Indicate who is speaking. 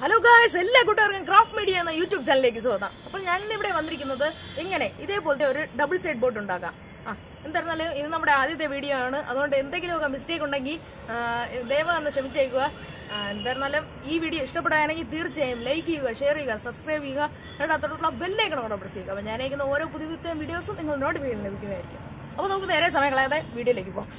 Speaker 1: Hello guys, എല്ലാ കൂട്ടുകാർക്കും craft media എന്ന യൂട്യൂബ് ചാനലിലേക്ക് സ്വാഗതം. അപ്പോൾ ഞാൻ ഇന്നിവിടെ വന്നിരിക്കുന്നത് എങ്ങനെ ഇതേപോലത്തെ ഒരു ഡബിൾ സൈഡ് ബോർഡ് ഉണ്ടാക്കാം. എന്തായിരുന്നാലും ഇത് നമ്മുടെ ആദ്യത്തെ വീഡിയോ ആണ്. അതുകൊണ്ട് എന്തെങ്കിലുമൊക്കെ മിസ്റ്റേക്ക് ഉണ്ടെങ്കിൽ ദയവായി ഒന്ന് ക്ഷമിച്ചേക്കുക. എന്തായിരുന്നാലും ഈ വീഡിയോ ഇഷ്ടപ്പെടുകയാണെങ്കിൽ തീർച്ചയായും ലൈക്ക് ചെയ്യുക, ഷെയർ ചെയ്യുക, സബ്സ്ക്രൈബ് ചെയ്യുക, എന്നിട്ട് അത്തോടുള്ള ബെല്ലൈക്കൺ കൂടെ പ്രസ് ചെയ്യുക. അപ്പോൾ ഞാൻ അയക്കുന്ന ഓരോ പുതിയ വീഡിയോസും നിങ്ങൾ നോട്ടിഫിക്കേഷൻ ലഭിക്കുന്നതായിരിക്കും. അപ്പോൾ നമുക്ക് നേരെ സമയം കളയാതെ വീഡിയോയിലേക്ക് പോകാം.